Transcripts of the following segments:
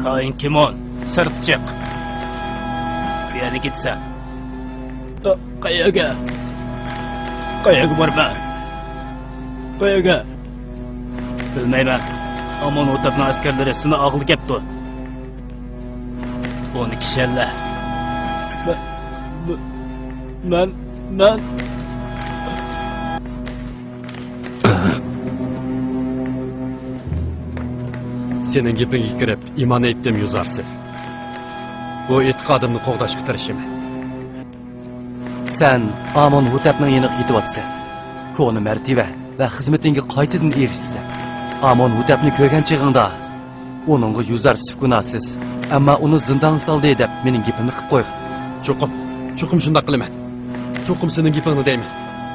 Kain Kimon, sırt çık. Bir yere gitse. Qayaga? Qayaga borma. Qayaga? Bilmayman. Amon O'tapning askarlari seni og'il kepti. 12 shalla. Men Senin gapingga kirib, iymon etdim Yuzarsif. Bu e'tiqodimni qo'g'dashga tirishaman. Sen Amon O'tapning yeniga yetyapsan. Ko'ni martaba va xizmatingga qaytadan erishsan. Amon O'tapni ko'rgan chig'ingda uningga Yuzarsif gunohsiz, ammo uni zindonga soldi deb mening gapimni qilib qo'y. Cho'qim shunday qilaman. Cho'qim sening gapingni deyman.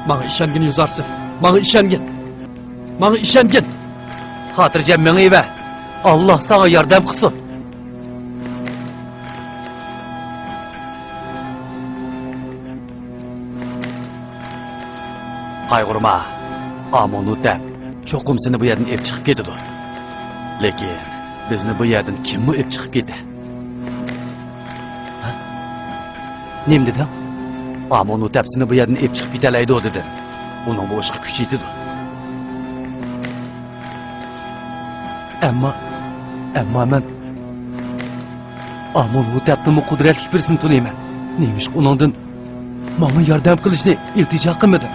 Menga ishongin Yuzarsif. Menga ishongin. Xotirjam mengayva. Allah sana yordam qilsin. Qayg'urma. Amon O'tap cho'qim seni bu yerdan olib chiqib ketadi. Lekin bizni bu yerdan kim olib chiqib ketdi? Nim dedim? Amon O'tap seni bu yerdan olib chiqib ketalaydi dedi. Uning bu ishga kuchi yetadi. Ammo men Amon O'tapning qudratli birisini to'layman. Nemish uningdan menga yordam qilishni iltijo qilmadi.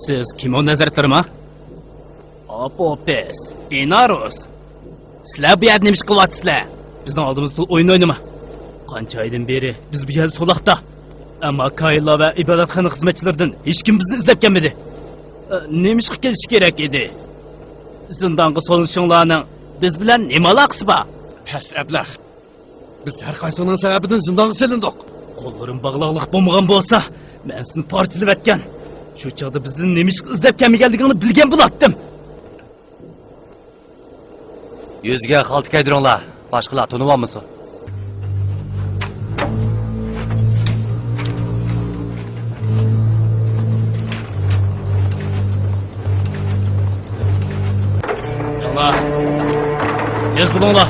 Siz Kimon nazarlarmi? Apopes, Inaros. Sizlar bu yerda nima ish qilyapsizlar? Bizning oldimizda o'yin o'ynama. Qancha oydan beri biz bu yerda so'loqda. Ammo Kayla va ibodatxona xizmatchilaridan hech kim bizni izlab kelmadi. Nima ish qilish kerak edi? Zindonga solinishinglarning biz bilan nima aloqasi bor? Pes ablah. Biz har qaysining sababidan zindonga solindik. Qo'llarim bog'liqlik bo'lmagan bo'lsa, men sizni partilab etgan. Shu chaqda bizni nima ish izlab kelmaganligingni bilgan bo'lardim. Yuzga xalt kaydiringlar. Boshqalar tunib olmasin. Tez bo'linglar.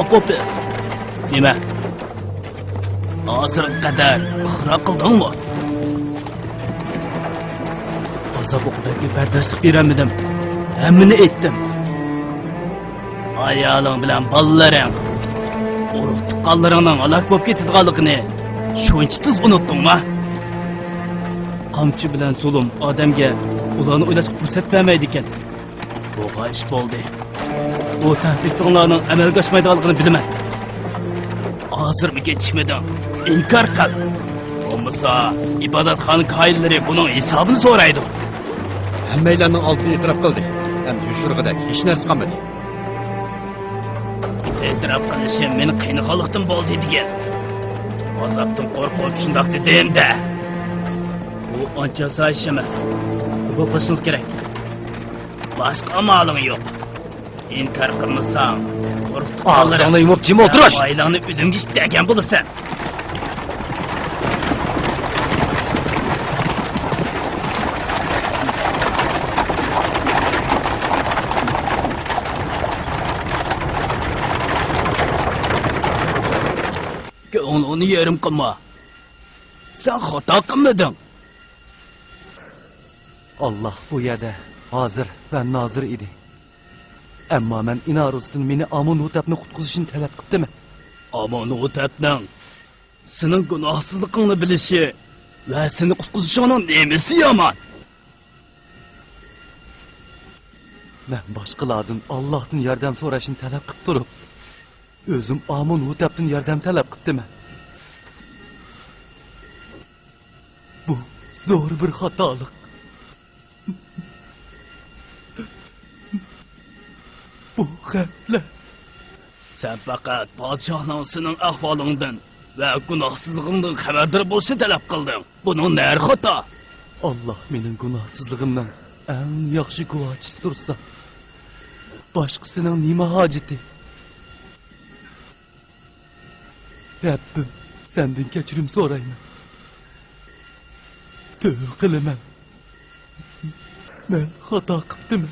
Apopes. Nima? Hozir qadar ixro qildingmi? Azob uqubatga bardoshlik beramidim. Hammani aytdim. Ayoling bilan bolalaring, urug' tuqqanlaringning halok bo'lib ketadiganligini shuncha tez unutdingmi? Qamchi bilan so'lim odamga ularni o'ylashga fursat bermaydi ekan. Bu ish bo'ldi. Bu tahdidlarning amalga oshmaydiganligini bilaman. Hozir mi kechishmadan inkor qil. Bo'lmasa ibodatxona qoidalari buning hisobini so'raydi. Hammalarning oldida e'tirof qildi. Endi yushurg'ida hech narsa qolmadi. E'tirof qilishim meni qiynalganlikdan bo'ldi degan. Azobdan qo'rqib shundoq dedim-da. Bu Bu ancha sağ iş emas. Ko'plashingiz kerak. Boshqa amaling yo'q. İnkar qilmasam, qo'rqitib Ağzını yumup jim o'tirish. Oilangni o'limga ishtagan bo'lasan. Onu yerim qilma. Sen xato qilmading. Allah bu yerda hozir va nozir edi. Ammo men Inarusdan meni Amon Hutapni qutqizishni talab qildim. Amon Hutapning sening gunohsizligingni bilishi va seni qutqizishining nemasi yomon? Men boshqalardan Allohdan yordam so'rashni talab qilib turib, o'zim Amon Hutapdan yordam talab qildim. Bu zo'r bir xatolik. Bu xatlar Sen faqat podshohning sening ahvolingdan va gunohsizligingdan xabardor bo'lishni talab qilding. Buning nari xato? Allah mening gunohsizligimdan eng yaxshi guvohchisi tursa, boshqasining nima hojati? Rabbim, sendan kechirim so'rayman. Tövbe qilaman. Men xato qildim.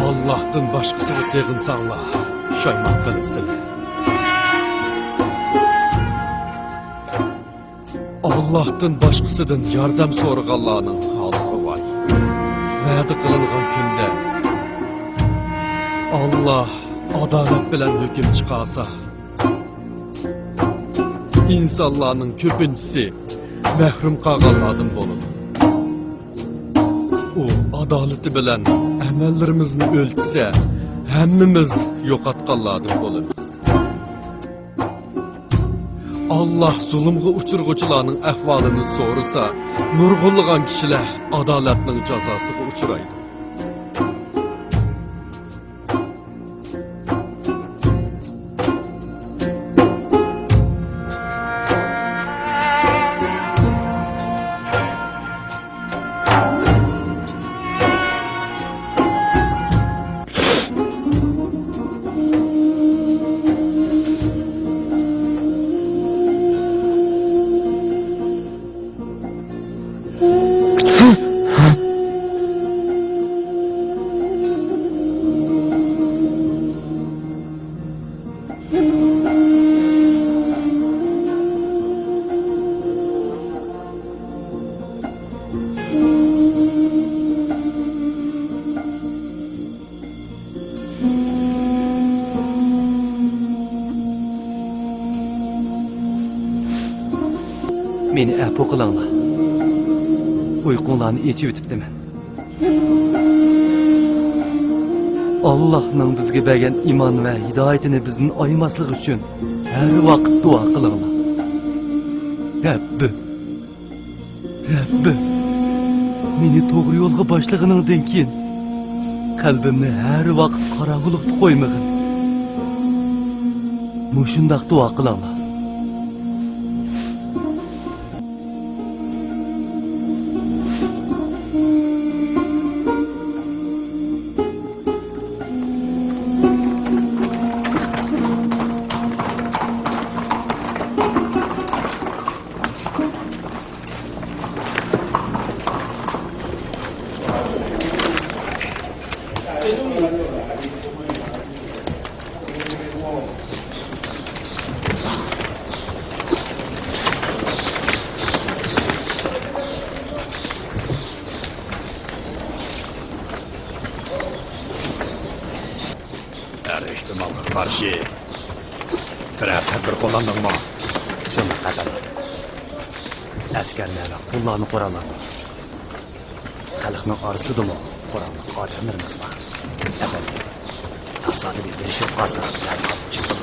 Allah'tan başkasını sığınsanlar, şaymak kılınsın. Allah'tan başkasıdan yardım soruğallarının halığı var. Vədi kılınğan günde Allah adalet bilen hüküm çıkarsa, insanların köpüncüsü məhrum qalğanlardan bolur. O adaleti bilen əməllərimizni ölçsə, həmmimiz yoxatqanlardan boluruz. Allah zulümgə uçurğucularının əhvalını sorursa, nurgulluğan kişilər adaletinin cəzasına uçuraydı. meni afu qilinglar. Uyqunglarni echib o'tibdiman. Allohning bizga bergan iymon va hidoyatini bizni oymaslik uchun har vaqt duo qilinglar. Rabbim, meni to'g'ri yo'lga boshlaganingdan keyin qalbimni har vaqt qorong'ulikda qo'ymagin. Mushundaq duo qilinglar. ehtimolga qarshi biror tadbir qo'llandingmi? Shunga qadar askarlar va qullarni qo'raladi. Xalqning orasidami Qur'onni qadrlamaymiz bor. Tabiiy. Tasodifiy bir ish qolsa, chiqib.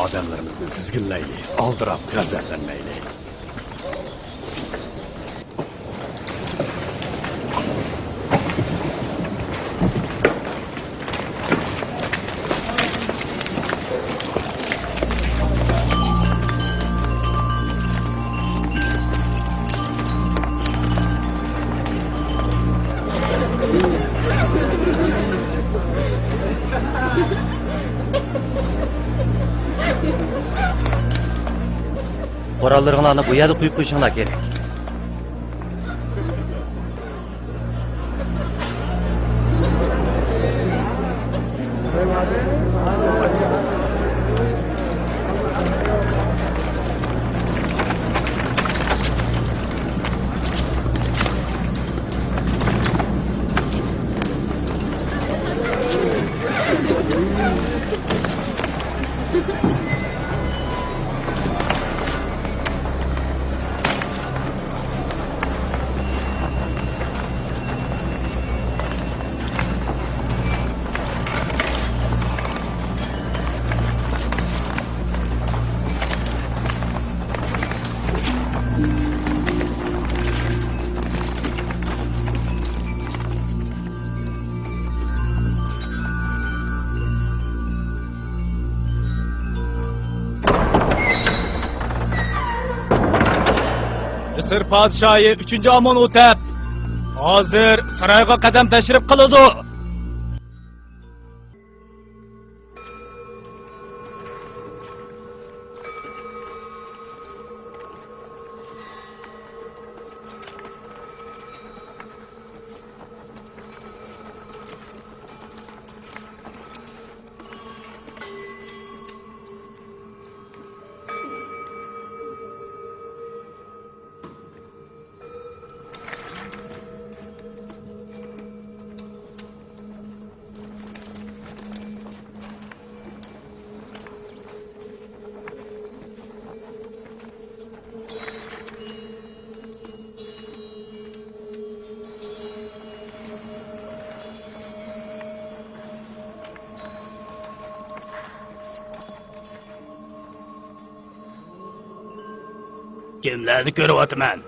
Odamlarimizni tizginlaylik, oldirab g'azablanmaylik. Qurallarını bu yerda qo'yib qo'yishinglar kerak. Misr podshohi 3-Amonhotep hozir saroyga qadam tashrif qiladi. Kimlarni ko'ryapman?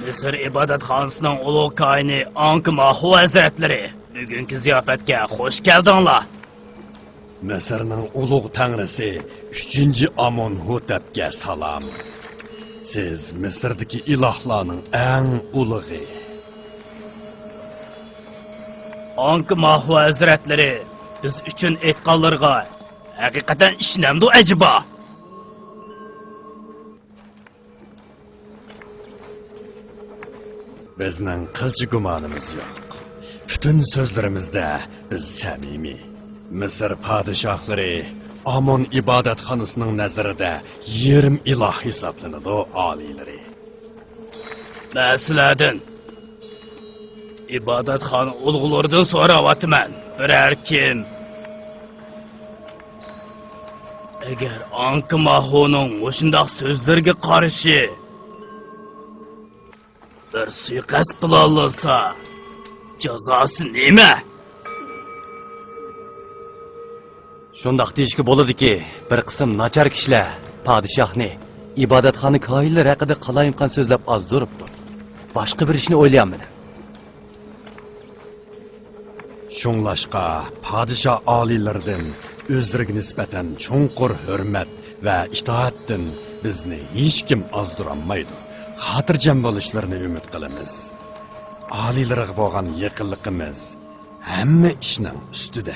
Misr ibodatxonasining ulug' koini Ankh-Mahu hazratlari bugungi ziyofatga xush keldinglar. Misrning ulug' tanrisi 3-Amonhotepga salom. Siz Misrdagi ilohlarning eng ulug'i. Ankh-Mahu hazratlari biz uchun aytganlarga haqiqatan ishnamdi ajiba. Bizning qilchi gumonimiz yo'q. Butun so'zlarimizda biz samimiy. Misr podshohlari Amon ibodatxonasining nazarida yerim iloh hisoblanadi oliylari. Masaladan ibodatxona ulug'laridan so'rayapman. Biror kim Agar Anki Mahoning o'shundoq so'zlarga qarshi bir suiqasd qila olsa, jazosi nima? Shundaq deyishga bo'ladiki, bir qism nachar kishilar podshohni ibodatxona koyillar haqida qalayinqan so'zlab ozduribdi. Boshqa bir ishni o'ylayapman. Şunlaşqa padişah alilerden özlerine nispeten çoğunqur hürmet ve itaattin bizni hiç kim azdıranmaydı. Hatırcam bolışlarını ümit qilamiz. Alilerine boğan yakınlıkımız hemme işinin üstüde.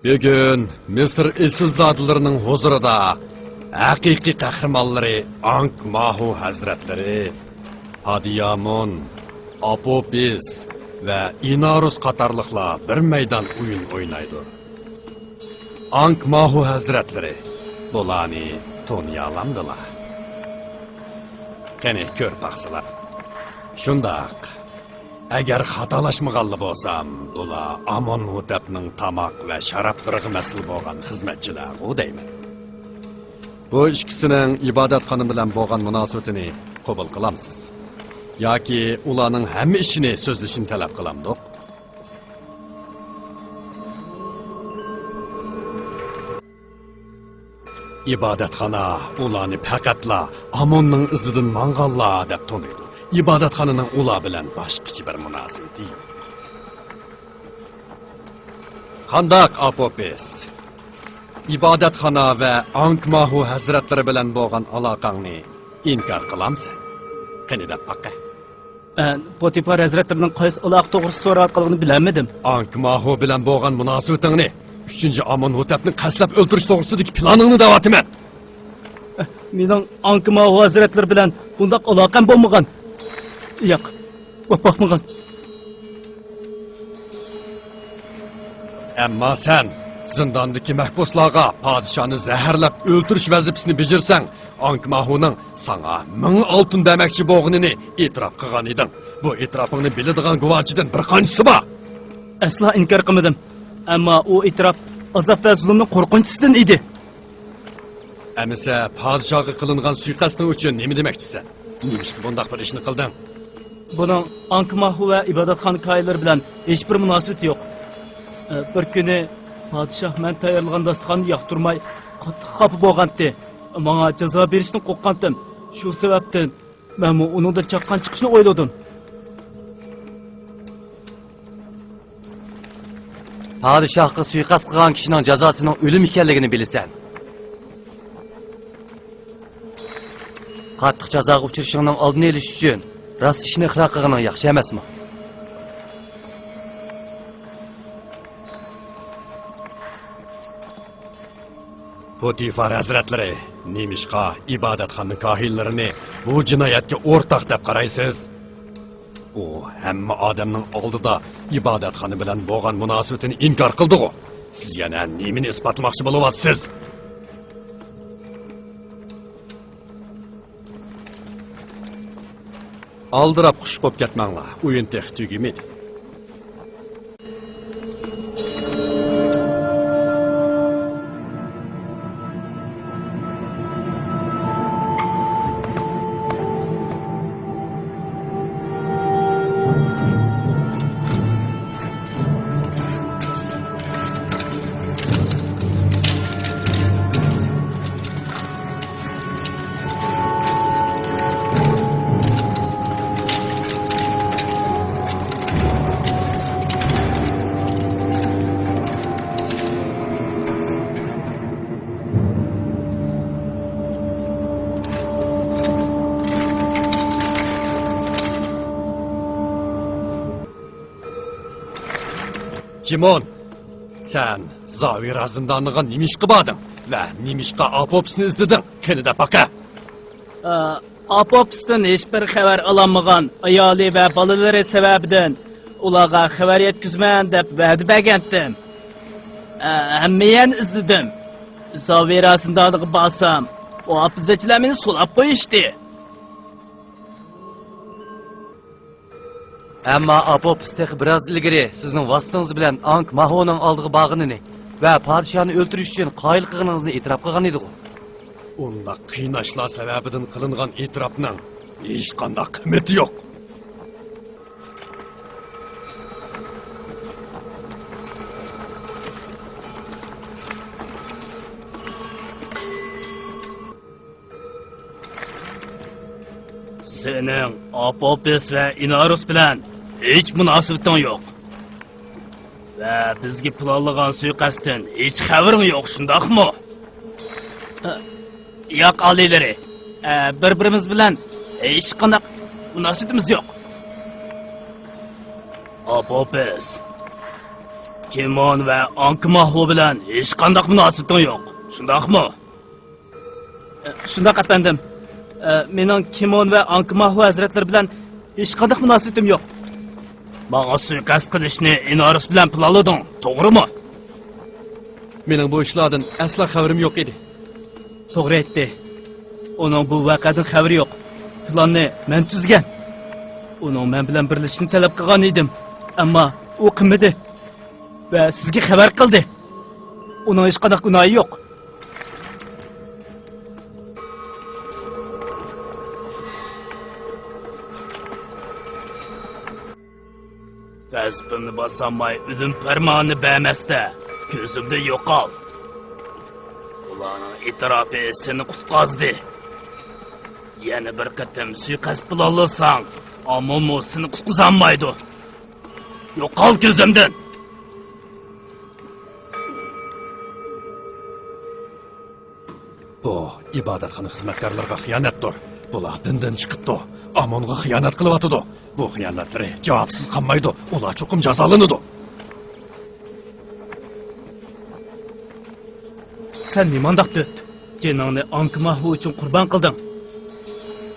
Bugün Mısır esilzadılarının huzurida haqiqiy qahramonlari Ank Mahu hazratları, Hadiyamon, Apopis ve Inarus qatarlıqlar bir meydan oyun oynaydı. Ank Mahu hazratları bularni tanıyalamdılar. Qani ko'r baxsılar. Shundaq. Agar xatolaşmağanlı bolsam, bular Amonhotepning tamoq va sharaf turig'i mas'ul bo'lgan xizmatchilar, u deyman. Bu ikkisining ibodatxona bilan bo'lgan munosabatini qabul qilamsiz yoki ularning hamma ishini so'zlashini talab qilamdiq? İbadetxana ularni faqatla Amonning izidan manganlar deb tanıydi. İbadetxonaning ular bilan boshqacha bir munosabati yo'q. Qandaq Apopis? İbadetxona va Ank Mahu hazratlari bilan bo'lgan aloqangni inkor qilamsan? Qani deb baqa. Potipar hazratlarining qaysi aloqa to'g'risida so'rayotganligini bilmadim. Ank Mahu bilan bo'lgan munosabatingni 3-Amonhotepni qaslab o'ldirish to'g'risidagi planingni davom et. Mening Anki Mahu hazratlari bilan bundoq aloqam bo'lmagan. Yo'q, bo'lmagan. Ammo sen zindondagi mahbuslarga podshoni zaharlab o'ldirish vazifasini bajarsang, Ank Mahuning sana 1000 oltin demakchi bo'lganini e'tirof qilgan eding. Bu e'tirofingni biladigan guvohchidan bir qanchasi bor? Asla inkor qilmadim. Ammo u e'tirof azob va zulmning qo'rqinchisidan edi. Amisa podshohga qilingan suiqasdning uchun nima demoqchisan? Nima bundoq bir ishni qilding? Buning Anki Mahu va ibodatxona koyilari bilan hech bir munosabati yo'q. Bir kuni podshoh men tayyorlagan dasturxonni yoqtirmay qattiq xafa bo'lgandi. Menga jazo berishni qo'rqqandim. Shu sababdan men uningdan chaqqan chiqishni o'yladim. Padişahqa suiqasd qilgan kishining jazosining o'lim ekanligini bilasan. Qattiq jazoga uchrashingning oldini olish uchun rost ishni ixro qilganing yaxshi emasmi? Potifar hazratlari, nemishqa ibodatxona kohinlarini bu jinoyatga o'rtoq deb qaraysiz? U hamma odamning oldida ibodatxona bilan bo'lgan munosabatini inkor qildi-ku. Siz yana nimani isbotmoqchi bo'lyapsiz? Aldirab qush qo'yib ketmanglar. O'yin tex tugimidi. Kimon, sen Zavira zindoniga nimishqa bording va nimishqa Apopisni izlading? Qanida baqa? Apopisdan hech bir xabar ololmagan ayoli va bolalari sababidan ularga xabar yetkazman deb va'da bergandim. Hammayani izladim. Zavira zindoniga borsam, o hafizachilar meni so'lab qo'yishdi. Ammo Apopis biroz ilgari sizning vasitıngiz bilan Ankh Mahoning oldiga borganini va podshoni o'ldirish uchun qoyil qilganingizni e'tirof qilgan edi-ku. Unda qiynashlar sababidan qilingan e'tirofning hech qanday qiymati yo'q. Sening Apopis va Inarus bilan hech munosabating yo'q. Va bizga planlagan suiqasddan hech xabaring yo'q, shundaqmi? Yo'q, alilari. Bir-birimiz bilan hech qanday munosabatimiz yo'q. Apopis, Kimon va Ankh Maho bilan hech qanday munosabating yo'q, shundaqmi? Shundaq efendim. Mening Kimon va Ankh Maho hazratlari bilan hech qanday munosabatim yo'q. Menga suiqasd qilishni Inarus bilan planlading, to'g'rimi? Mening bu ishlardan asla xabarim yo'q edi. To'g'ri aytdi. Uning bu voqeadan xabari yo'q. Planni men tuzgan. Uning men bilan birlashishni talab qilgan edim, ammo u qilmadi va sizga xabar qildi. Uning hech qanday gunohi yo'q. Gazbini basamay o'zim farmoni bermasda ko'zimda yo'qol. Ularning e'tirofi seni qutqazdi. Yana bir qatam suiqasd planlasang, ammo seni qutqazolmaydi. Yo'qol ko'zimdan. Bu ibodatxona xizmatkorlariga xiyonatdir. Bular dindan chiqibdi. Amonga xiyonat qilyapti. Bu xiyonatlari javobsiz qolmaydi. Ular chuqum jazolanadi. Sen nimandaqdi? Jeningni Ankh Maho uchun qurbon qilding.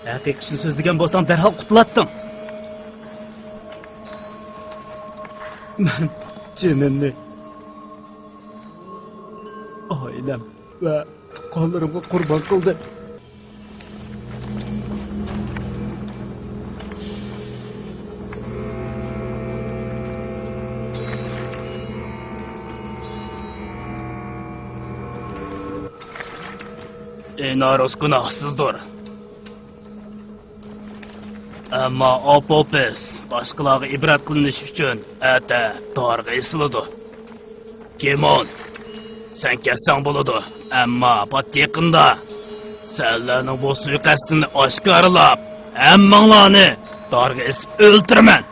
Haqiqatni so'zlagan bo'lsang, darhol qutulatding. Men jenimni, oilam va tuqqanlarimga qurbon qildim. Inarus gunohsizdir. Ammo Apopis boshqalarga ibrat qilinish uchun ata torga esiladi. Kimon, sen ketsang bo'ladi, ammo pat yaqinda senlarning bu suiqasdini oshkorlab, hammanglarni torga esib o'ldiraman.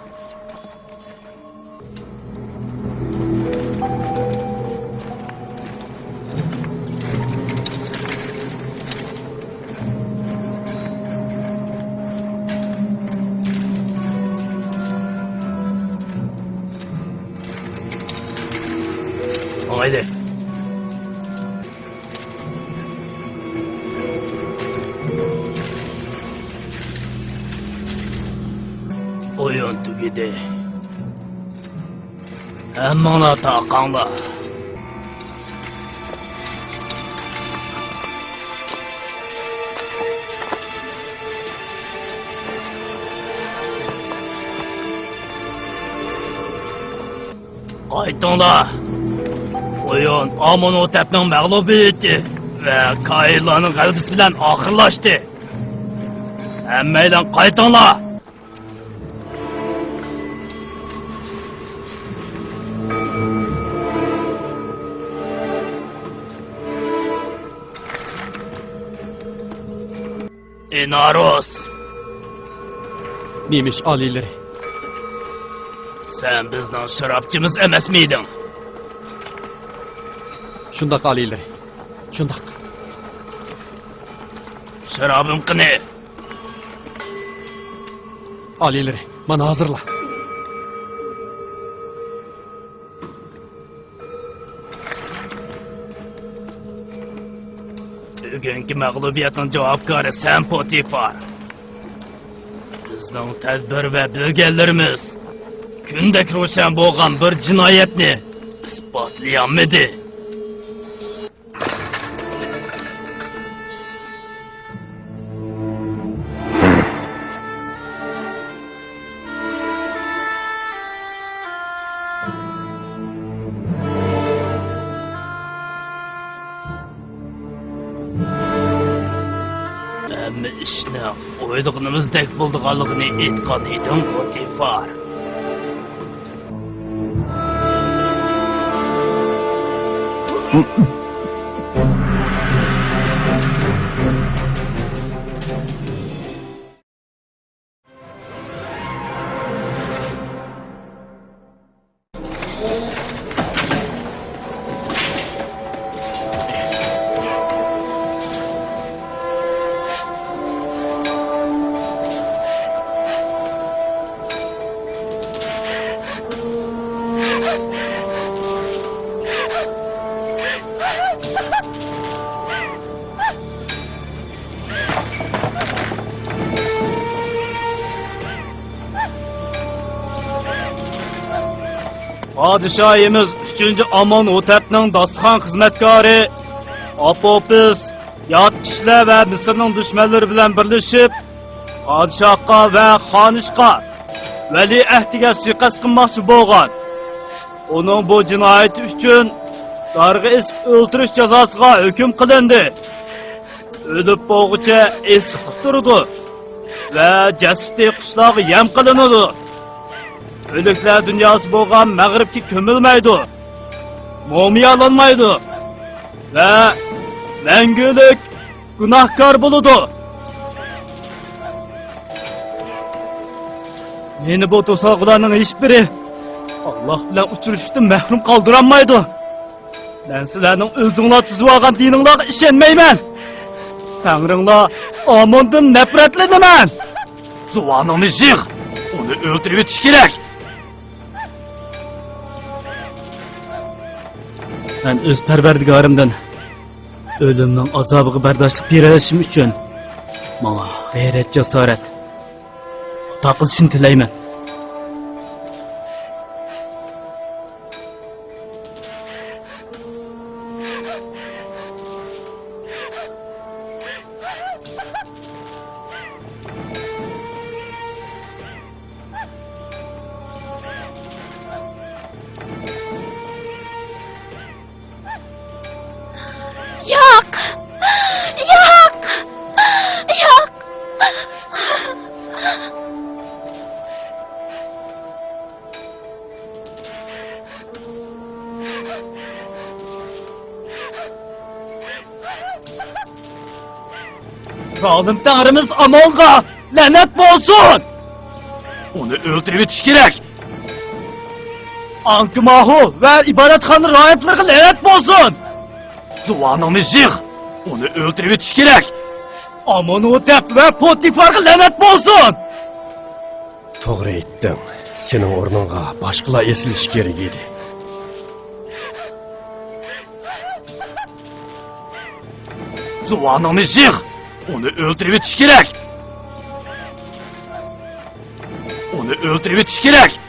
Haydi. Oyun tugidi. Hammanglar taqanglar. Qaytinglar. Oyun Amonotepning mag'lubiyati va Kaillarning g'alabasi bilan oxirlashdi. Hammanglar qaytinglar. Inaros, Neymiş alileri? sen bizning sharobchimiz emasmiyding? Şundak alileri. Şundak. Sharobim qani? Alileri, bana hazırla. Bugungi mag'lubiyatning javobgori sen Potifar. Bizning tadbir va bilganlarimiz kundek ro'shan bo'lgan bir jinoyatni isbotlayolmadi. Hamma ishni o'ylaganimizdek bo'lganligini aytgan edim Potifar. Padişahimiz 3. Amonotepning dostxon xizmatkori Apopis yot ishlar va Misrning dushmanlari bilan birlashib podshohga va xonishga valiahdiga suiqasd qilmoqchi bo'lgan. Uning bu jinoyati uchun darg'a isib o'ltirish jazosiga hukm qilindi. O'lib bo'lguncha esib turdi va jasadi qishloqqa yam qilinadi. Ölükler dünyası bo'lgan mag'ribga ko'milmaydi, mumiyolanmaydi ve mangulik gunohkor bo'ladi. Meni bu to'soqlarning hech biri Alloh bilan uchrashishdan mahrum qoldiranmaydi. Men sizlarning o'zinglar tuzib olgan dininglarga ishonmayman. Tangringlar Amondan nafratlanaman. Zuvanını yık. Onu öldürüp yetiş gerek. Ben öz perverdigarımdan ölümün azabıga bardoshlik berishim uchun menga g'ayrat jasorat ato qilishini tilayman. Yok! Yok! Yok! Zalim tanrımız Amonga lanet olsun! Onu öldürüp yetiş gerek. Ankmahu ve ibadetxona rahiplerine lanet olsun! Zuvanını yık. Onu öldürüp yetiş gerek. Amonotep ve Potifar'a lanet olsun! Doğru ettin. Senin ornunga başkala esiliş gerek idi. Zuvanını yık. Onu öldürüp yetiş gerek. Onu öldürüp yetiş gerek.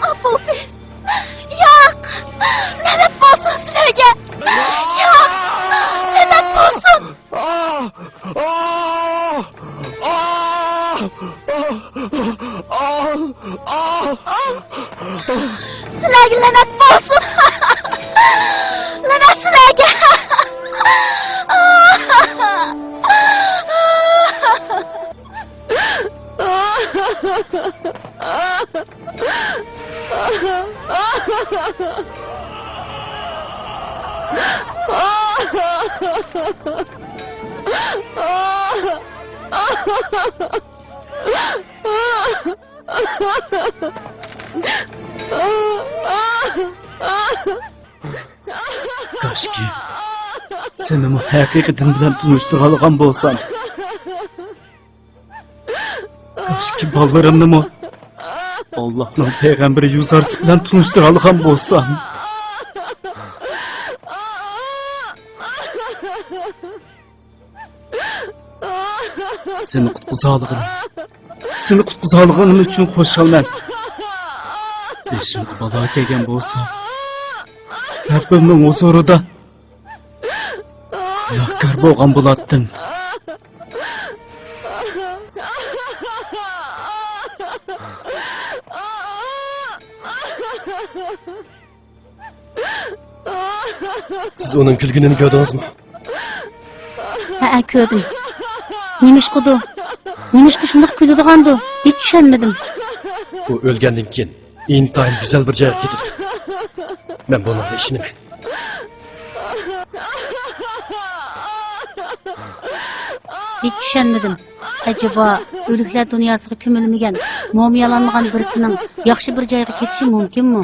Apopi! Yo'q! La'nat bo'lsin sizlarga! Yo'q! La'nat bo'lsin! Sizlarga la'nat bo'lsin! La'nat sizlarga! Koshki seni haqiqatan bilan tunishtirgan bo'lsam. Koshki bolalarimni Allohning payg'ambari yuzarchisi bilan tunishtirgan bo'lsam. Seni qutqizganligim uchun xursandman. Beshimga balo kelgan bo'lsa, Rabbimning huzurida gunohkor bo'lgan bo'lardim. Siz onun külgününü gördünüz mü? Ha, ko'rdim. Nimishqidi? Nimishqi shunday kuladigandu? Hech tushunmadim. O ölgenden keyin intayin güzel bir joyga ketdi. Ben bununla ishonaman. Hech tushunmadim. Acaba o'liklar dunyosiga ko'milmagan, mumiyalanmagan birisining yaxshi bir joyga ketishi mumkinmi?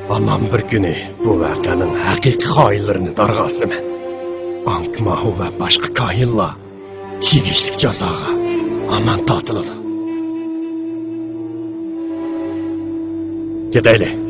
Aman bir günü bu vakanın hakiki hainlerini dargasıman. Ankmahu ve başka kahinlar tegishlik jazoga aman tortiladi. Ketaylik.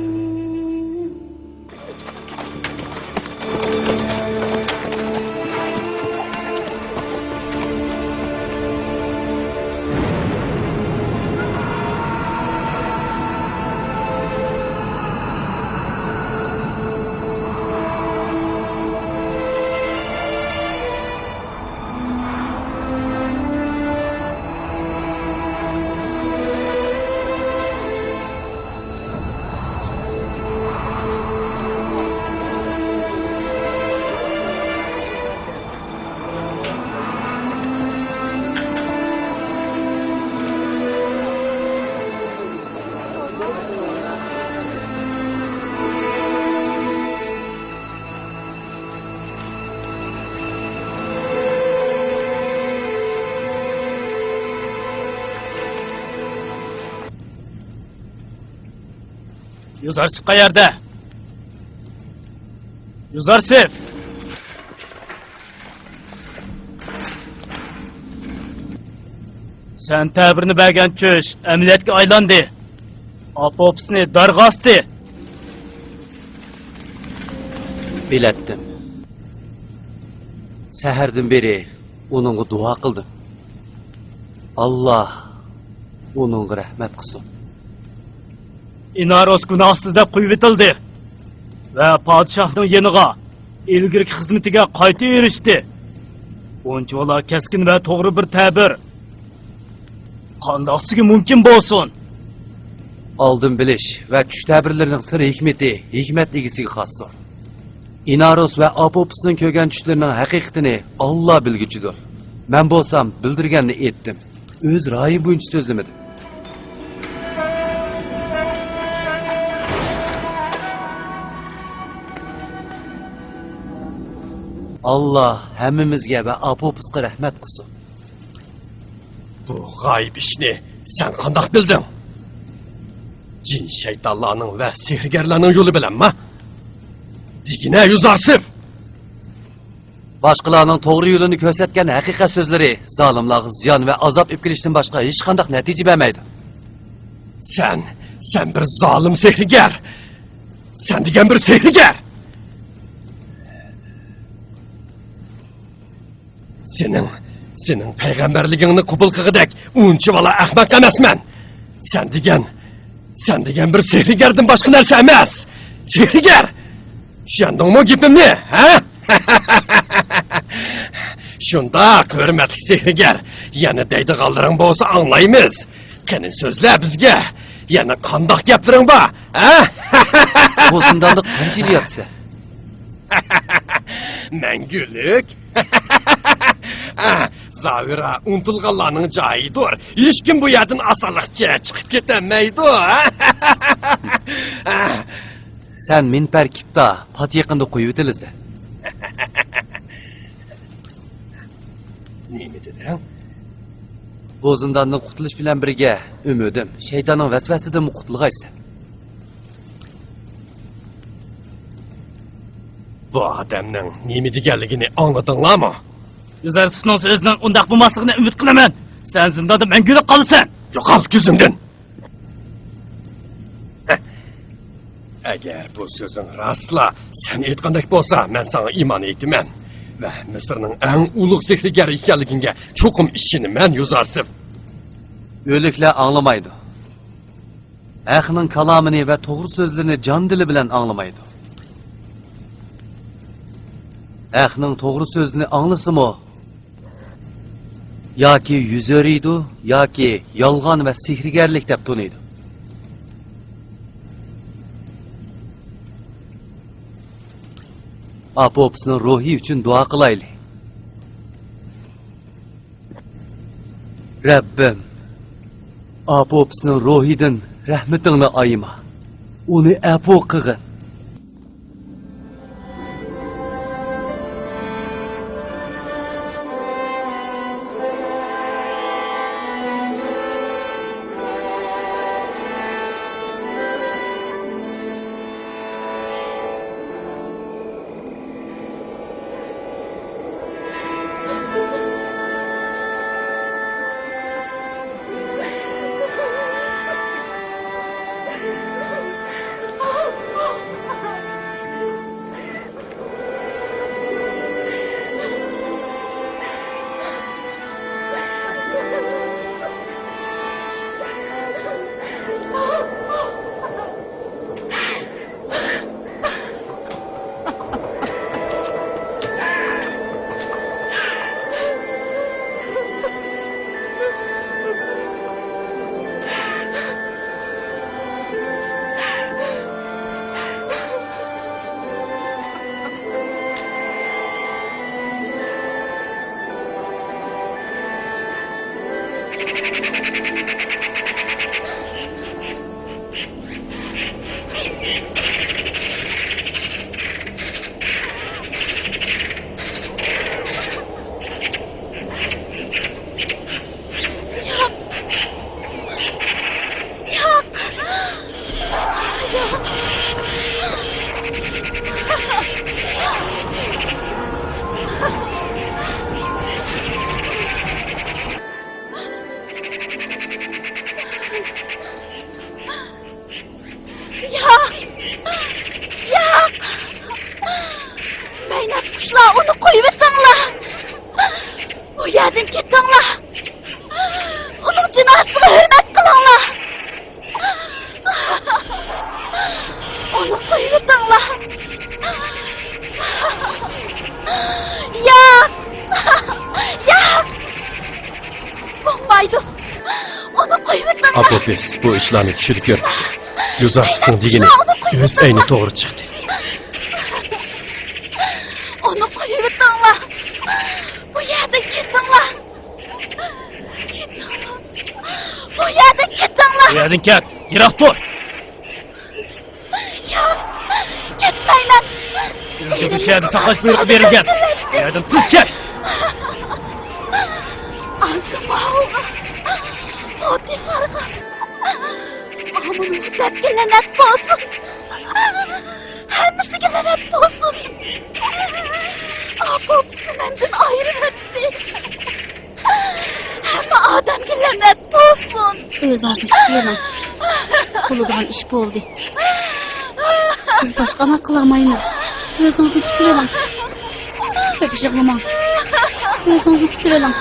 Yuzarsif qayerda? Yuzarsif! Sen tabirini bergen çöş, emniyetke aylandı. Apopisini darg'asti. Biletdim. Seherden beri onunla dua kıldım. Allah onunla rahmet kılsın. İnaros günahsız deb qo'yib etildi va podshohning yeniga ilgirki xizmatiga qayta erishdi. Bunchalar keskin va to'g'ri bir ta'bir qandoqsiga mumkin bo'lsin? Aldın biliş ve tuş tabirlerinin sırrı hikmet ilgisiga xasdır. İnaros ve Apopis'nin kögen düşlerinin hakikatini Allah bilgüçüdür. Ben bolsam bildirgenini ettim. Öz rayi boyunca sözlemedim. Allah hemmimizge ve Apopis'e rahmet kılsın. Bu gayb işini sen qandaq bildin? Cin şeytanlarının ve sehrgarlarının yolu bilenme? Digine Yuzarsif! Başkalarının doğru yolunu kösetken hakikat sözleri zalimlarga ziyan ve azap ipkilişten başka hiç kandak netice vermeydi. Sen bir zalim sehrgar! Sen degen bir sehrgar! Senin peygamberliğini kubul kıgıdek unçu vala ahmak emasman. Sen degen bir sehrgardan başka narsa emas. Sehrgar! Şandın mı gipimni, ha? Şunda hürmetli sehrgar, yani deydi kaldırın bolsa anlayımız. Kenin sözle bizge, yani kandak yaptırın ba, ha? Bu zindanlık kancil yatsa? Məngülük? Zavira untulğanlarının cayıdır. Hiç kim bu yerden asalıkça çıkıp getemeydi. Sen minper kipta pat yakında koyup edilirse. Ne mi dedin? Bu zindandan kurtuluş bilen birge ümidim, şeytanın vesveseden mi kurtulğaysa? Bu adamның nemi deganligini anladыңlar mı? Yuzarsifning so'zidan undaq bo'lmasligini umid qilaman. Sen zindonda mangulik qolasan. Yo'qol ko'zimdan. Agar bu so'zing rostla, sen aytgandek bo'lsa, men sana iymon etaman. Va Misrning eng ulug' sehrgari ekanligingga cho'qim ishoniman, Yuzarsif. Ölükler anlamaydı. Ahının kalamını ve doğru sözlerini can dili bilen anlamaydı. Ahının doğru sözünü anlısı mı? Ya ki yüzörüydü, ya ki yalgan ve sihrigerlik dep tunuydu. Apopis'nin ruhi için dua kılaylı. Rabbim, Apopis'nin ruhiden rahmetini ayıma. Onu apo kıgın. Yo'q. Yo'q. Meynat qushlar uni qo'yib etinglar. Bu yerdan ketinglar. Uning jinosiga hurmat qilinglar. Uni qo'yib etinglar. Yo'q. Yo'q. Bo'lmaydi. Uni qo'yib etinglar. Apofis bu ishlarni tushirib ko'r. Yuzarsifning degini o'z ayni to'g'ri chiqdi. Uni qo'yib etinglar. Bu yerdan ketinglar. Ketinglar. Bu yerdan ketinglar. Bu yerdan ket. Yiroq tur. Yo'q. Ketmayman. Bizga bu yerda saqlash buyrug'i berilgan. Bu yerdan tez ket. Anqamauga. Potifarga. Amun o'tapga la'nat bo'lsin. Hammasiga la'nat bo'lsin. Apopsi mendan ayrildi. Hamma odamga la'nat bo'lsin. O'zingizni tutiring. Bo'ladigan ish bo'ldi. Biz boshqa amal qilolmaymiz. O'zingizni tutiring. Ko'p yig'lamang. O'zingizni tutiring.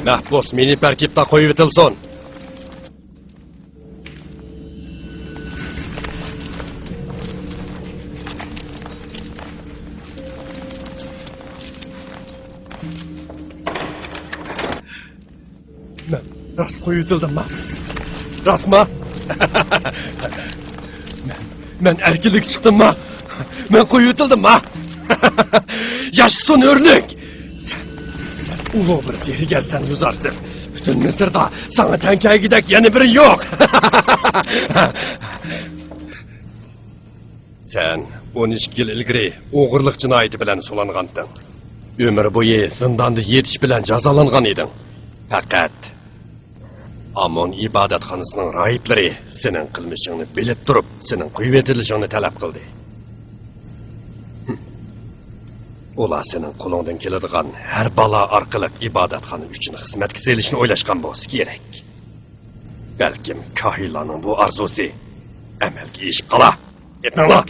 Mahbus meni tarkibda qo'yib etilsin. Men rost qo'yib etildimmi? Rostmi? Men erkinlik chiqdimmi? Men qo'yib etildimmi? Yaşasın örnek. Ulu bir serigersen Yuzarsif. Bütün Mısır'da sana tenkeye gidek yeni biri yok. Sen 12 yıl ilgiri oğurluk cinayeti bilen sulanğandın. Ömür boyu zindanda yetiş bilen jazalanğan edin. Fakat Amon ibadetxanasının rahipleri senin kılmışını bilip durup senin kuvvetilişini talep kıldı. Ola senin kolundan keladigan her bala arkalık ibadetxana üçün hizmetki selişini oylaşkan bolsa gerek. Belkim Kahila'nın bu arzusu emelge iş kala. Etmen la.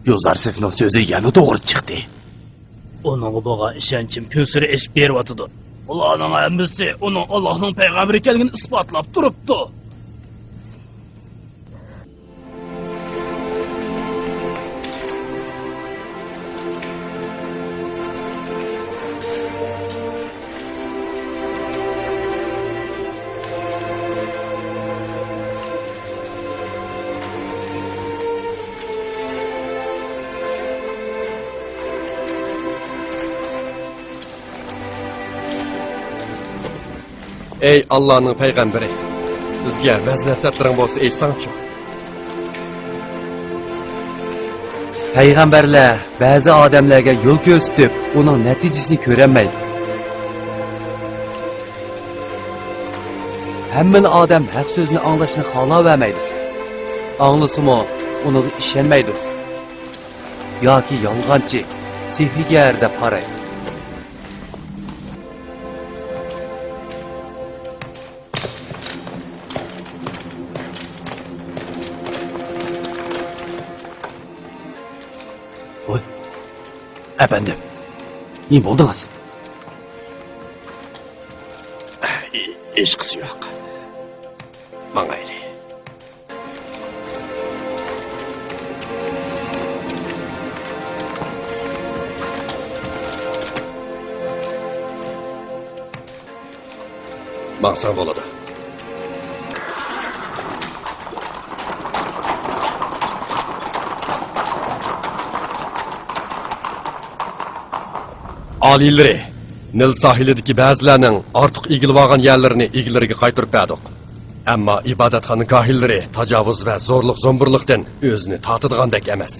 Yuzarsifning so'zi yana to'g'ri chiqdi. Onun bo'lgan ishonchim ko'siri ish beryotidi. Ularning hammasi uning Allohning payg'ambari ekanligini isbotlab turibdi. Ey Allah'ın peygamberi, bizge vəz nəsiyyətlərin bolsa eytsançı. Payg'ambarlar ba'zi odamlarga yo'l ko'rsatib, uning natijasini ko'rolmaydi. Həmmən adam haq sözünü anlaşını xalavermeydi. Anlısımı onu işenmeydi. Ya ki yalğancı, sihrigar deb qaraydi. Oy, efendim, ne buldunuz? Ish qisi yo'q. Mangayli. Maqsad bo'ladi. Alilleri, Nil sahilidagi ba'zilarning ortiq egilib olgan yerlarini egalariga qaytarib berdik. Ammo ibodatxona gohillari tajovuz va zo'rliq zo'mburlikdan o'zini tortadigandak emas.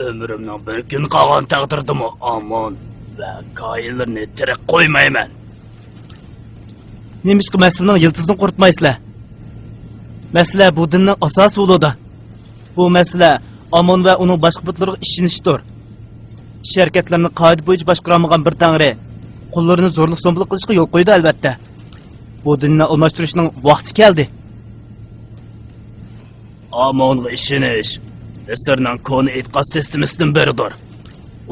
Ömrümden bir gün qolgan taqdirdimi amon va koyillarni tirik qo'ymayman. Nemishqi masalaning yıldızını quritmaysizlar? Masala bu dinning asosi bo'ladi. Bu masala amon va uning boshqa butlariga ishonishdir. Şirketlerini qoida bo'yicha boshqaramagan bir tangri qo'llarini zo'rliq zo'mbulik qilishga yo'l qo'ydi albatta. Bu dinni almashtirishning vaqti keldi. Amonga ishonish Misrning koni e'tiqod sistemasidan biridir.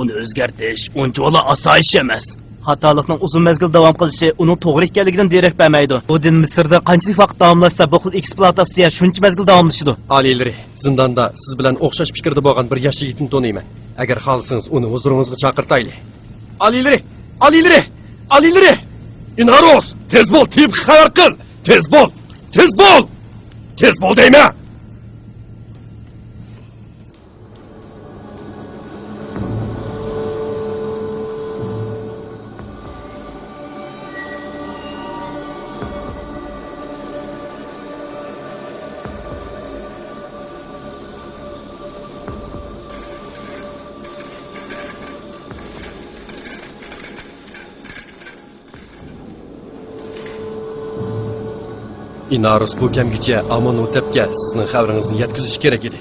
Uni o'zgartirish uncha osoyish emas. Xatolikning uzun mezgil davom qilishi uning to'g'ri ekanligidan derak bermaydi. Bu din Misrda qanchalik vaqt davomlashsa, bu xil ekspluatatsiya shuncha mezgil davomlashadi. Alilleri, zindonda siz bilan o'xshash fikrda bo'lgan bir yosh yigitni taniyman. Agar xohlasangiz uni huzuringizga chaqirtayli. Alilleri, Alilleri, Alilleri! Inaros, tez bo'l, tib xabar qil. Tez bo'l, tez bo'l. Tez bo'l deyman. Inaros bu kemgicha Amon Utepga sizning xabaringizni yetkazish kerak edi.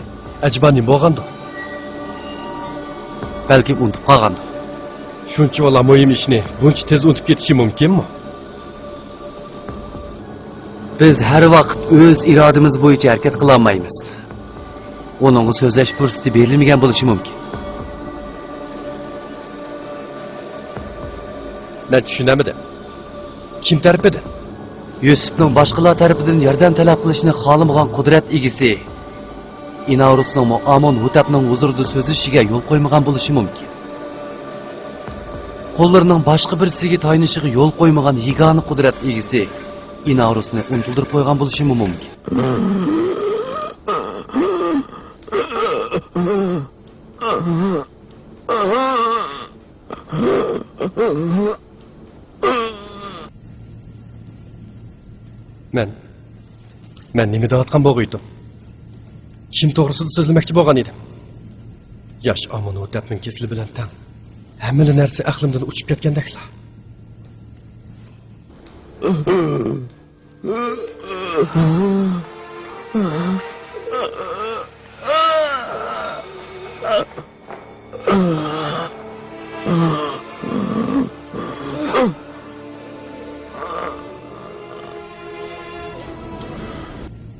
Acaba nima bo'lgandi? Balki unutib qolgandir. Shuncha ola muhim ishni buncha tez unutib ketishi mumkinmi? Biz har vaqt o'z irodamiz bo'yicha harakat qila olmaymiz. Uning so'zlash fursati berilmagan bo'lishi mumkin. Men tushunamadim. Kim tarafidan? Yusufning boshqalar tarafidan yordam talab qilishni xohlamagan qudrat egisi Inavrusning Amon Hutapning huzurida so'zlashiga yo'l qo'ymagan bo'lishi mumkin. Qo'llarining boshqa birisiga tayinishiga yo'l qo'ymagan yagona qudrat egisi Inavrusni unuttirib qo'ygan bo'lishi mumkin. Men nima deyotgan bo'g'iydim? Kim to'g'risida so'zlamoqchi bo'lgan edim? Yosh Amon Hutapning kesili bilan tang. Hamma narsa aqlimdan uchib ketgandaklar.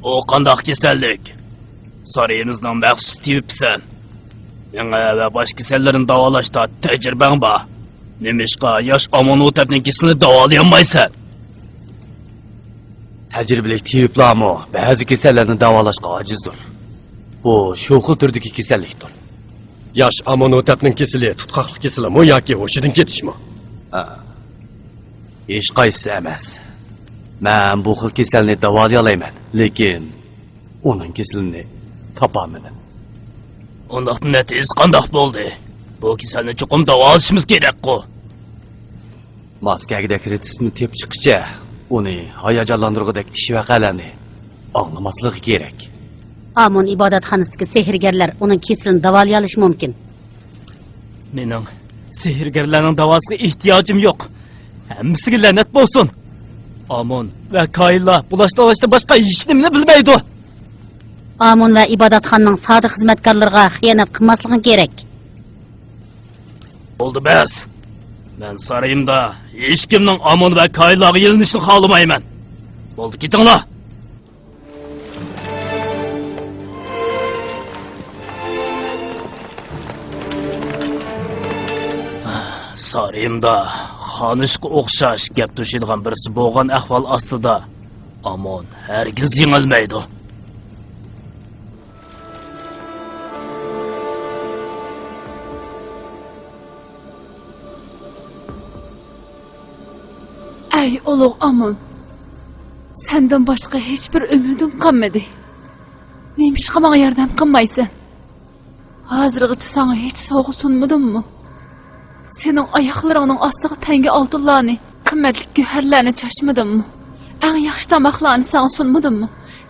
O qandaq kasallik? Sarayimizdan maxsus tibibsan. Yana va boshqa kasallarni davolashda tajribang bor. Nemishqa yosh Amon Hutapning kesilini davolay olmaysan? Tajribali tibiblarmi ba'zi kasallarni davolashga ojizdir. Bu shu xil turdagi kasallikdir. Yosh Amon Hutapning kesili tutqoqlik kesilimi yoki hushidan ketishmi? Hech qaysi emas. Men bu xil kasalni davolay olmayman, lekin uning kasalini topolmadim. Undaq natiz qandaq bo'ldi? Bu kasalni chuqum davolashimiz kerak-ku. Moskvaga kreditni tep chiqishcha, uni hayajonlantirgudek ish vaqalarni anglamasligi kerak. Amon ibodatxonasiga sehrgarlar uning kesilini davolay olishi mumkin. Mening sehrgarlarning davosiga ehtiyojim yo'q. Hammasiga la'nat bo'lsin. Amon va Kayla bulashdan boshqa hech nimani bilmaydi. Amon va ibodatxonning sodiq xizmatkorlariga xiyonat qilmasliging kerak. Bo'ldi bas. Men sarayimda hech kimning Amon va Kaylaga yelinishini xohlamayman. Bo'ldi, ketinglar. Sarayimda xonishga o'xshash gap to'shaydigan birisi bo'lgan ahvol ostida Amon hargiz yengilmaydi. Ey ulug' Amon, sendan boshqa hech bir umidim qolmadi. Neymişqa menga yordam qilmaysan? Hozirgacha sana hech sovg'a sunmadimmi? Sening oyoqlaringning ostiga tanga oltinlarni, qimmatli go'harlarni chashmadimmi? Eng yaxshi tamoqlarni sana sunmadimmi?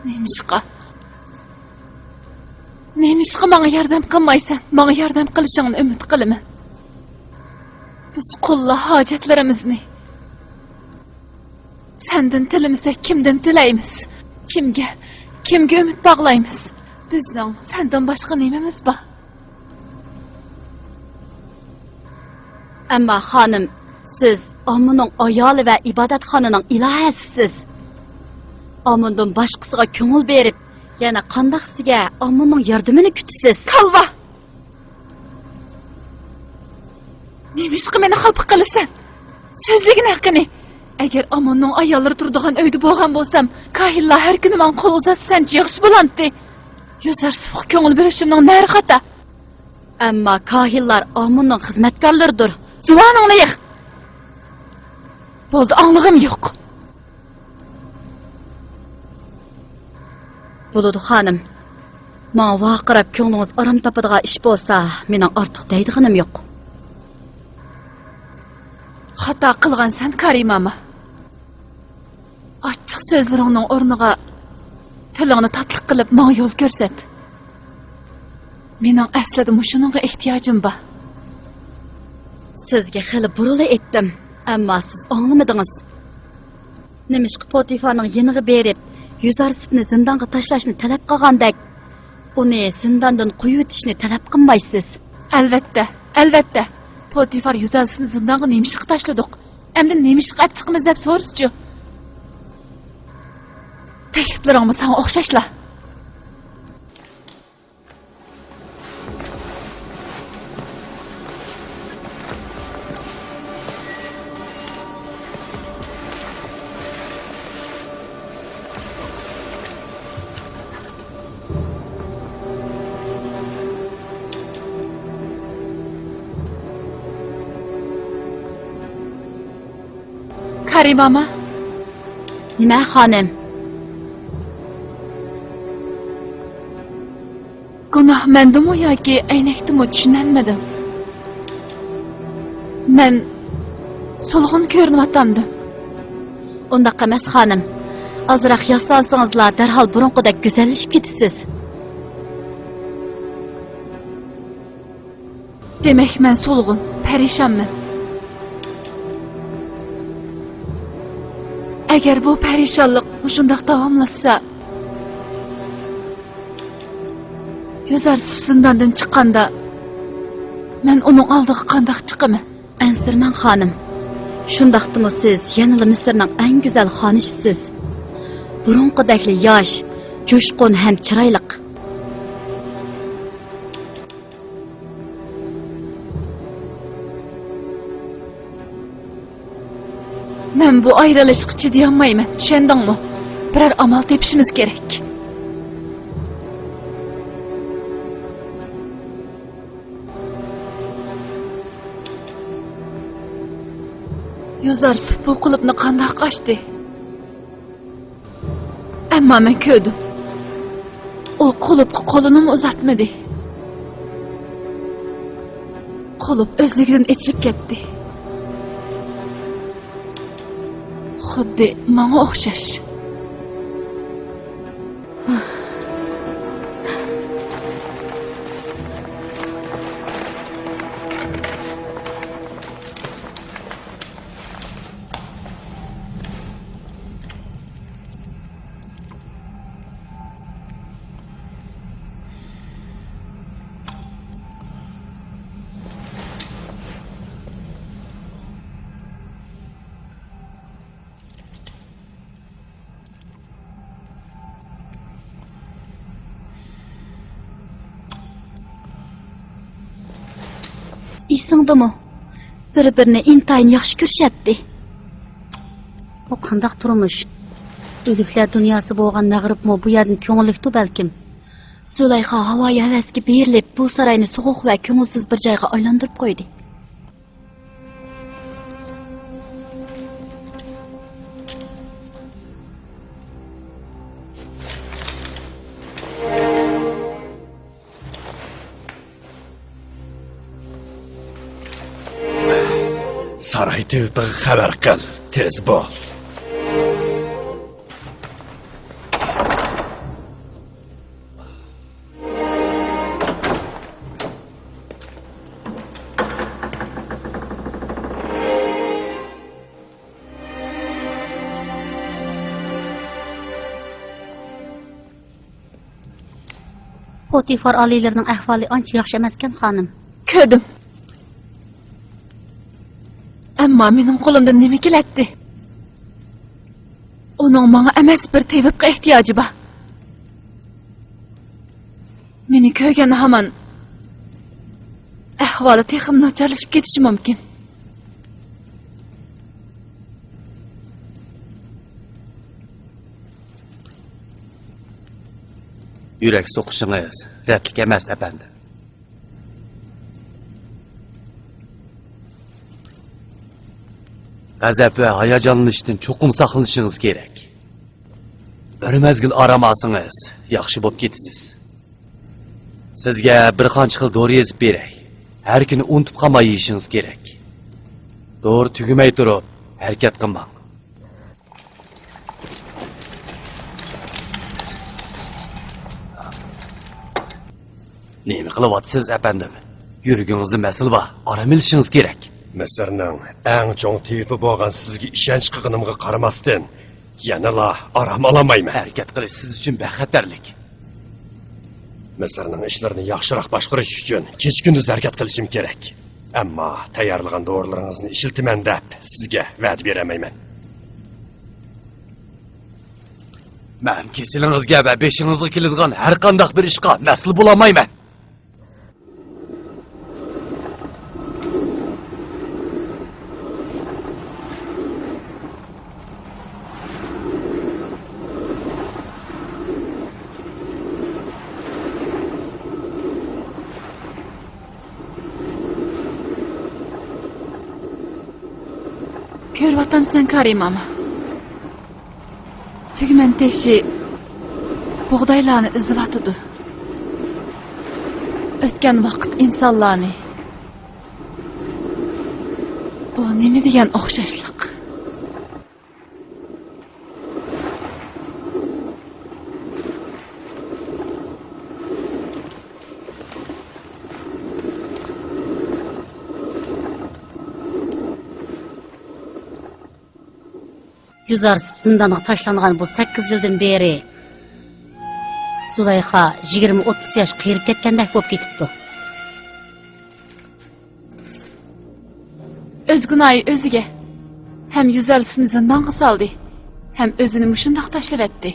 Neymişqa? Neymişqa menga yordam qilmaysan? Menga yordam qilishingni umid qilaman. Biz qullar hojatlarimizni senden tilimizse kimden tilaymiz? Kimge ümit bağlaymiz? Bizden senden başka nememiz var? Amma xonim, siz Amonning ayoli va ibodatxonaning ilohisiz. Amondan boshqasiga ko'ngil berib, yana qandaqsiga Amonning yordamini kutasiz. Kalva! Neymişki meni xafa qilasan? Sözligin haqqini. Eğer Amonning ayollari turadigan uyda bo'lgan bo'lsam, Kahilla har kuni men qo'l uzatsanchi yaxshi bo'lardi. Yozarsif ko'ngil berishimning nari xata. Amma kahillar Amonning xizmatkorlaridir. Zuvaningni yig'. Bo'ldi, anlig'im yo'q. Bo'ladi xonim. Men vaqirab ko'nglingiz orom topadigan ish bo'lsa, mening ortiq deydiganim yo'q. Xato qilgansan Karimama. Açıq sözlərining o'rniga tilingni tatliq qilib menga yo'l ko'rsat. Mening aslida shuningga ehtiyojim bor. Sizga xili buruli etdim, ammo siz anglamadingiz. Nimishqi Potifarning yeniga berib, Yuzarsifni zindonga tashlashni talab qilgandek, uni zindondan qo'yib o'tishni talab qilmaysiz. Albatta. Potifar Yuzarsifni zindonga nimishqi tashladik. Endi nimishqi olib chiqamiz deb so'rashchi. Tekliflaringmi sana o'xshashlar. Karimama. Nima xonim? Gunoh mendimi yoki aynakdimi tushunolmadim. Men so'lg'in ko'rinayotamdim. Undaq emas xonim. Azroq yasalsangizlar darhol burunqidek go'zallashib ketasiz. Demak men so'lg'in, parishonman. Agar bu parishonlik shundoq davomlashsa, Yuzarsif zindondan chiqqanda men uning oldiga qandoq chiqaman? Ansirman xonim. Shundaqdimi siz yanada Misrning eng go'zal xonishisiz. Burunqidakli yosh, jo'shqin ham chiroyli. Men bu ayrılışqa chidayolmayman, tushundingmi? Biror amal tepishimiz kerak. Yuzarsif bu qulupni qandoq ochdi? Ammo men ko'rdim. O qulupga qo'lini uzatmadi. Qulup o'zligidan echilib ketdi. Xuddi menga o'xshash. bilingdimi? Bir-birini intayin yaxshi ko'rishatdi. Bu qandaq turmush? O'liklar dunyosi bo'lgan mag'ribmi bu yerdan ko'ngillikdi balkim. Zulayxa havoyi havasga berilib, bu saroyni sovuq va ko'ngilsiz bir joyga aylantirib qo'ydi. Saray tövbe xabar qil, tez bo'l. Potifar aliylarining ahvoli ancha yaxshi emas ekan, xonim. Ko'rdim. Ammo mening qo'limdan nima keladi? Uning menga emas bir tabibga ehtiyoji bor. Meni ko'rgani hamon ahvoli texim nacharlashib ketishi mumkin. Yurak so'qishingiz ratlik emas, efendim. G'azab va hayajonlanishdan cho'qim saqlanishingiz kerak. Bir mezgil aramasınız, yaxshi bo'lib ketasiz. Sizga bir qancha xil dori yezib beray. Har kuni unutib qolmay yeyishingiz kerak. Dori tugimay turib, harakat qilmang. Nima qilyapsiz, efendim? Yurgingizni mas'ul va aram ilishingiz kerak. Misrning eng cho'ng tepi bo'lgan sizga ishonch qilganimga qaramasdan, yanala aram olamayman. Harakat qilish siz uchun bexatarlik. Misrning ishlarini yaxshiroq boshqarish uchun kech-kunduz harakat qilishim kerak. Ammo tayyorlagan dorilaringizni ishiltiman deb sizga va'da beramayman. Men kesilingizga va beshingizga keladigan har qanday bir ishga mas'ul bo'lamayman. Ko'rvatamsan Karim ama. Tugman teshi bug'doylarni izlatdi. O'tgan vaqt insonlarni. Bu nima degan o'xshashlik? Yuzarsib zindonga tashlangan bu 8 yildan beri Zulayxa 20-30 yosh qiyirib ketgandek bo'lib ketibdi. Öz gunoyi o'ziga. Hem Yuzarsibni zindonga soldi, hem o'zini mushundoq tashlab etdi.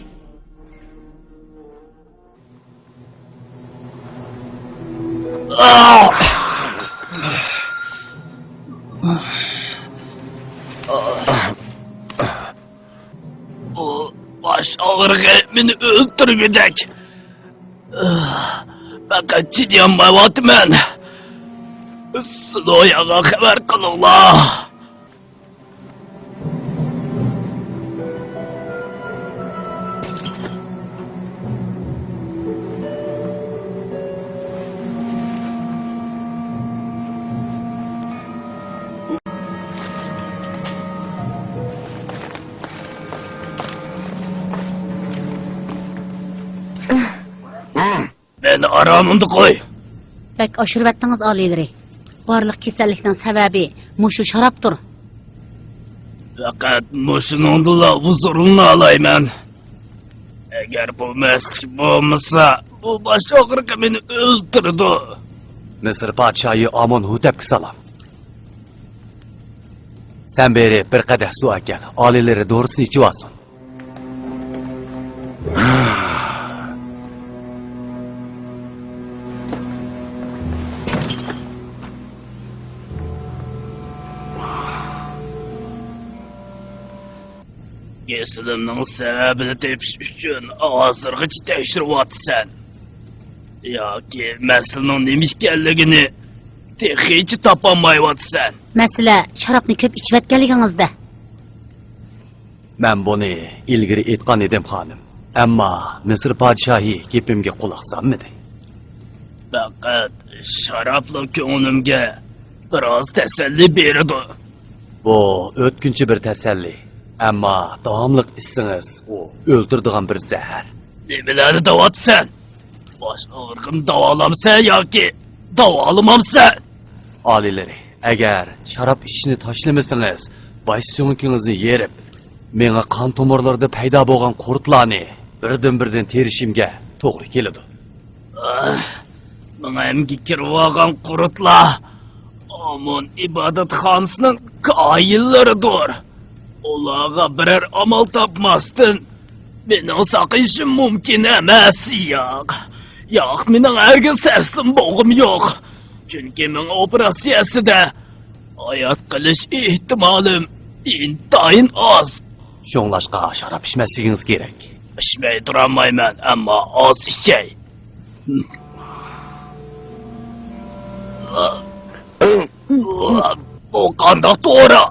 Baş ağrığı beni öldürmeyecek. Fakat çiğneyemedim ben. Sloyaga haber kılınlar. Beni aramında koy. Bak aşırı ettiniz alileri. Barlıq kesellikten sebebi muşu şaraptır. Fakat muşunun da huzurunu alayım. Eğer bu meslek olmasa bu baş ağrığı beni öldürdü. Mısır padişahı Amonhotep'e salam. Sen beri bir kadeh su akıl, alileri doğrusunu içi vasın. Kesilimning sababini tepish uchun hozirgacha tekshiryapsan. Yoki masalaning nima ekanligini texicha topolmayapsan. Masala sharobni ko'p ichayotganligingizda. Men buni ilgari aytgan edim, xonim. Ammo Misr podshohi gapimga quloq solmadi. Faqat sharobli ko'nglimga biroz tasalli beradi. Bu o'tkinchi bir tasalli. Ammo davomli ichsangiz, u o'ldiradigan bir zahar. Nimalarni davotsan? Bosh og'rig'im davolamsan yoki davolamamsan? Oliylari, agar sharob ichishni tashlamasangiz, bosh so'ngingizni yerib, menga qon tomirlarida paydo bo'lgan qurtlarni birdan terishimga to'g'ri keladi. Menga emgi kirib olgan qurtlar Amon ibodatxonasining qoyillaridir. Ularga biror amal topmasdan mening saqishim mumkin emas. Yo'q, mening hargiz taslim bo'lg'im yo'q. Chunki men operatsiyasida hayot qilish ehtimolim intayin oz. Sho'nglashqa sharob ichmasligingiz kerak. Ichmay turolmayman, ammo oz ichay. Bu qandoq to'g'ri?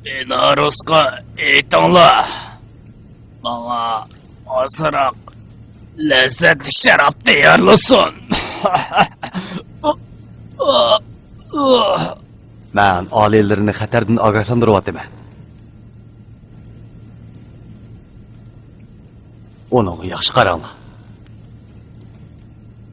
Benarusqa aytinglar. Bana ozroq lazzatli sharob tayyorlasin. Men oliylarni xatardan ogohlantiryapman. Uning yaxshi qaranglar.